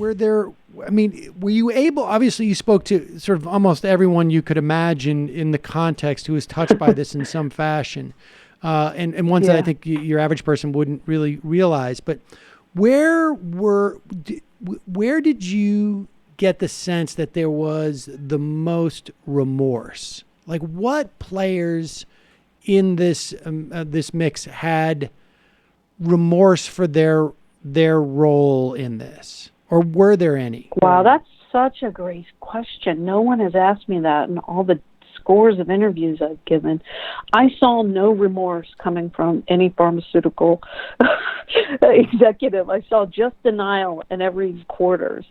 were there, I mean, were you able, obviously you spoke to sort of almost everyone you could imagine in the context who was touched by this in some fashion. And ones that I think your average person wouldn't really realize, but where did you get the sense that there was the most remorse? Like what players in this mix had remorse for their role in this, or were there any? Wow, that's such a great question. No one has asked me that in all the scores of interviews I've given. I saw no remorse coming from any pharmaceutical executive. I saw just denial in every quarters.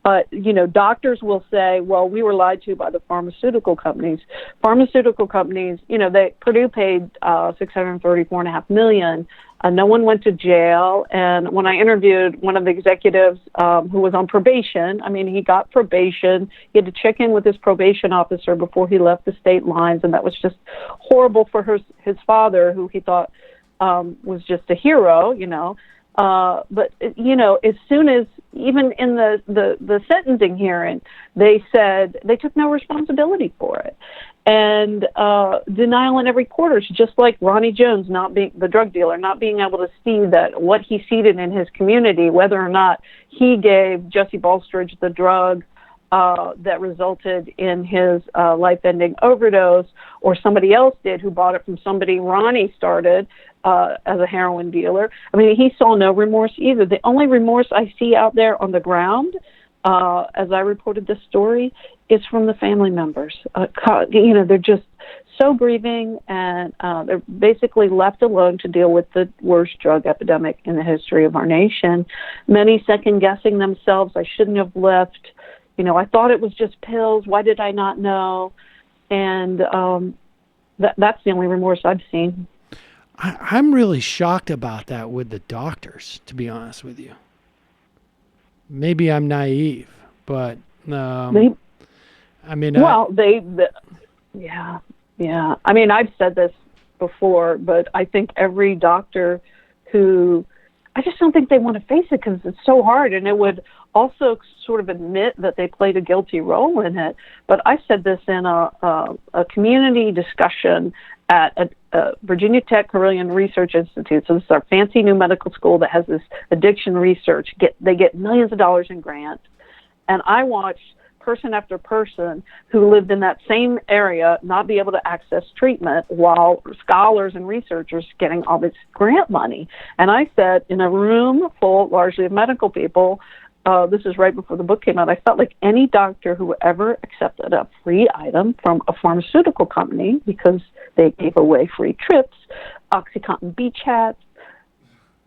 Doctors will say, well, we were lied to by the pharmaceutical companies. Pharmaceutical companies, Purdue paid $634.5 million. No one went to jail. And when I interviewed one of the executives who was on probation, he got probation. He had to check in with his probation officer before he left the state lines. And that was just horrible for his father, who he thought was just a hero, But as soon as, even in the sentencing hearing, they said they took no responsibility for it. And denial in every quarter, just like Ronnie Jones, the drug dealer, not being able to see that what he seeded in his community, whether or not he gave Jesse Ballstridge the drug that resulted in his life-ending overdose, or somebody else did who bought it from somebody Ronnie started as a heroin dealer. He saw no remorse either. The only remorse I see out there on the ground, as I reported this story, is from the family members. They're just so grieving, and they're basically left alone to deal with the worst drug epidemic in the history of our nation. Many second-guessing themselves. I shouldn't have left. I thought it was just pills. Why did I not know? And that's the only remorse I've seen. I'm really shocked about that with the doctors, to be honest with you. Maybe I'm naive, but Yeah. I've said this before, but I think every doctor I just don't think they want to face it because it's so hard, and it would also sort of admit that they played a guilty role in it. But I said this in a community discussion at Virginia Tech Carilion Research Institute. So this is our fancy new medical school that has this addiction research. They get millions of dollars in grants. And I watched person after person who lived in that same area not be able to access treatment, while scholars and researchers getting all this grant money. And I said, in a room full largely of medical people, this is right before the book came out, I felt like any doctor who ever accepted a free item from a pharmaceutical company, because they gave away free trips, OxyContin beach hats,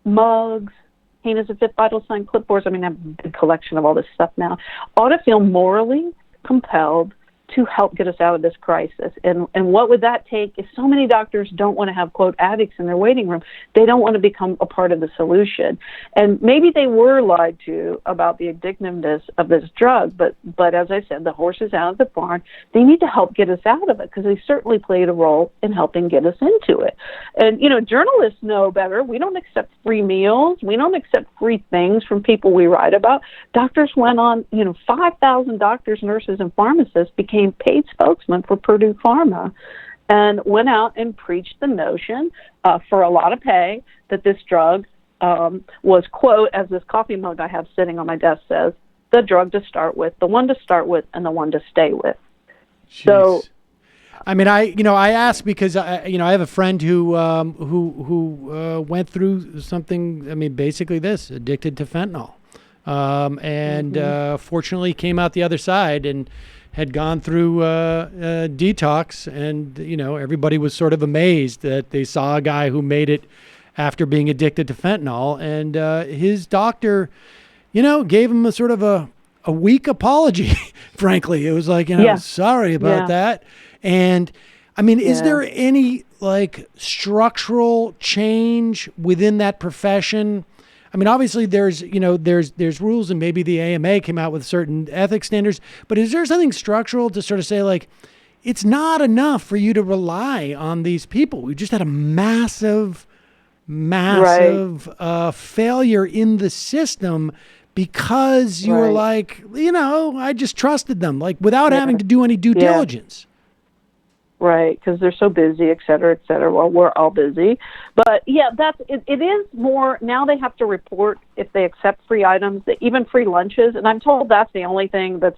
mugs, pain as a fifth vital sign clipboards, I have a big collection of all this stuff now, ought to feel morally compelled to help get us out of this crisis. And what would that take if so many doctors don't want to have, quote, addicts in their waiting room? They don't want to become a part of the solution. And maybe they were lied to about the addictiveness of this drug, but as I said, the horse is out of the barn. They need to help get us out of it, because they certainly played a role in helping get us into it. And, journalists know better. We don't accept free meals. We don't accept free things from people we write about. Doctors went on, 5,000 doctors, nurses, and pharmacists became paid spokesman for Purdue Pharma, and went out and preached the notion, for a lot of pay, that this drug was, quote, as this coffee mug I have sitting on my desk says, the drug to start with, the one to start with, and the one to stay with. Jeez. So, I asked because I have a friend who went through something. Basically this, addicted to fentanyl, and fortunately came out the other side and had gone through detox, and everybody was sort of amazed that they saw a guy who made it after being addicted to fentanyl, and his doctor, gave him a sort of a weak apology. Frankly, it was like, sorry about that. And is there any structural change within that profession? Obviously there's rules, and maybe the AMA came out with certain ethics standards, but is there something structural to sort of say, it's not enough for you to rely on these people? We just had a massive failure in the system because you were like, I just trusted them, like without having to do any due diligence. Right, because they're so busy, et cetera, et cetera. Well, we're all busy. But, yeah, it is more, now they have to report if they accept free items, even free lunches. And I'm told that's the only thing that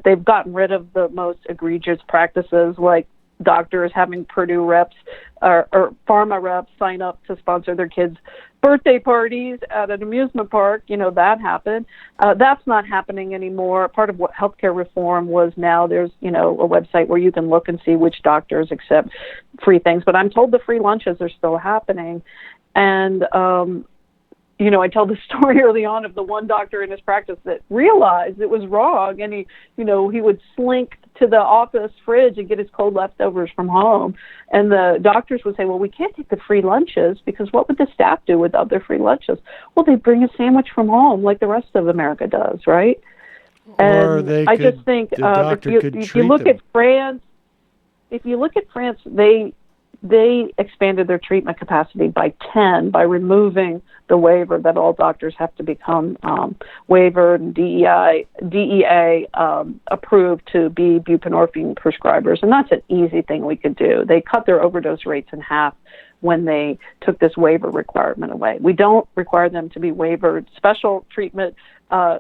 they've gotten rid of the most egregious practices, like doctors having Purdue reps or Pharma reps sign up to sponsor their kids' birthday parties at an amusement park. That happened. That's not happening anymore. Part of what healthcare reform was now there's, a website where you can look and see which doctors accept free things. But I'm told the free lunches are still happening. And, I tell the story early on of the one doctor in his practice that realized it was wrong. And he would slink to the office fridge and get his cold leftovers from home. And the doctors would say, well, we can't take the free lunches because what would the staff do without their free lunches? Well, they bring a sandwich from home like the rest of America does, right? Or and I just think if you look at France, they expanded their treatment capacity by 10 by removing the waiver that all doctors have to become waiver and DEA approved to be buprenorphine prescribers. And that's an easy thing we could do. They cut their overdose rates in half when they took this waiver requirement away. We don't require them to be waivered. Special treatment,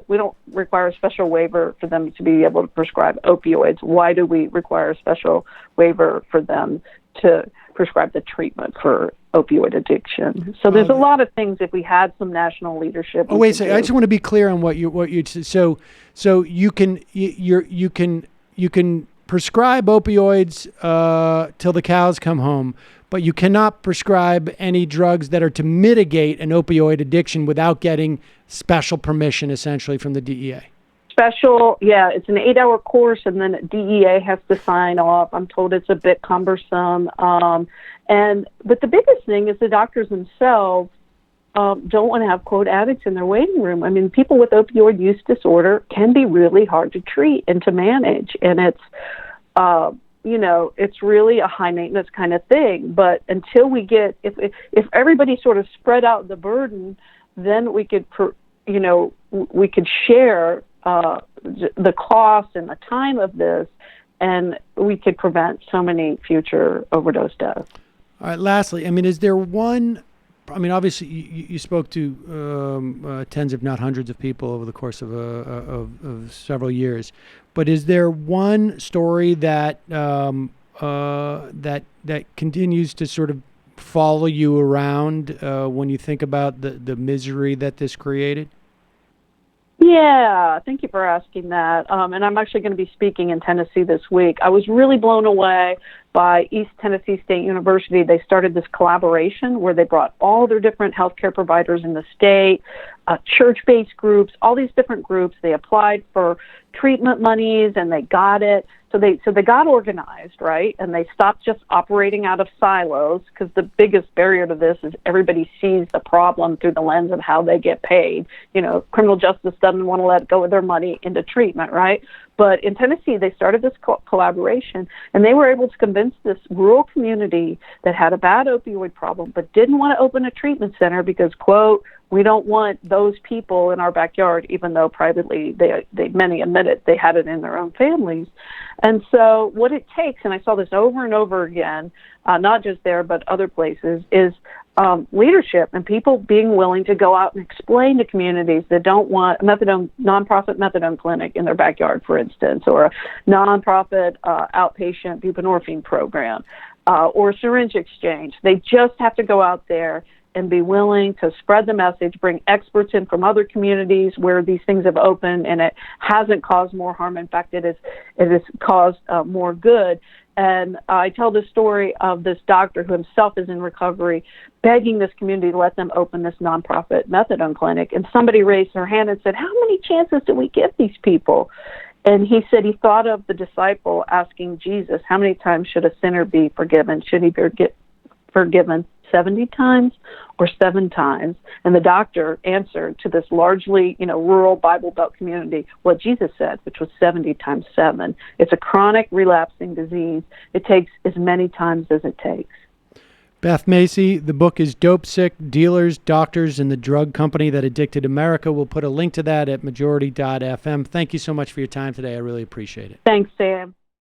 we don't require a special waiver for them to be able to prescribe opioids. Why do we require a special waiver for them to prescribe the treatment for opioid addiction? So there's a lot of things. If we had some national leadership. Oh, wait a second. I just want to be clear on what you so you can prescribe opioids till the cows come home, but you cannot prescribe any drugs that are to mitigate an opioid addiction without getting special permission, essentially, from the DEA. Special, it's an 8-hour course, and then DEA has to sign off. I'm told it's a bit cumbersome. But the biggest thing is the doctors themselves don't want to have, quote, addicts in their waiting room. I mean, people with opioid use disorder can be really hard to treat and to manage. And it's, it's really a high maintenance kind of thing. But until we get, if everybody sort of spread out the burden, then we could, we could share the cost and the time of this, and we could prevent so many future overdose deaths. All right. Lastly, is there one? Obviously, you spoke to tens, if not hundreds, of people over the course of several years. But is there one story that that continues to sort of follow you around when you think about the misery that this created? Yeah, thank you for asking that. And I'm actually going to be speaking in Tennessee this week. I was really blown away by East Tennessee State University. They started this collaboration where they brought all their different healthcare providers in the state, church-based groups, all these different groups. They applied for treatment monies and they got it. So they got organized, right? And they stopped just operating out of silos, because the biggest barrier to this is everybody sees the problem through the lens of how they get paid. Criminal justice doesn't want to let go of their money into treatment, right? But in Tennessee, they started this collaboration, and they were able to convince this rural community that had a bad opioid problem but didn't want to open a treatment center because, quote, we don't want those people in our backyard, even though privately many admitted they had it in their own families. And so what it takes, and I saw this over and over again, not just there but other places, is leadership and people being willing to go out and explain to communities that don't want a nonprofit methadone clinic in their backyard, for instance, or a nonprofit outpatient buprenorphine program, or syringe exchange. They just have to go out there and be willing to spread the message, bring experts in from other communities where these things have opened and it hasn't caused more harm. In fact, it has caused more good. And I tell the story of this doctor who himself is in recovery, begging this community to let them open this nonprofit methadone clinic. And somebody raised their hand and said, how many chances do we give these people? And he said he thought of the disciple asking Jesus, how many times should a sinner be forgiven? Should he be forgiven 70 times or 7 times? And the doctor answered to this largely, rural Bible Belt community what Jesus said, which was 70 times 7. It's a chronic relapsing disease. It takes as many times as it takes. Beth Macy, the book is Dope Sick, Dealers, Doctors, and the Drug Company That Addicted America. We'll put a link to that at majority.fm. Thank you so much for your time today. I really appreciate it. Thanks, Sam.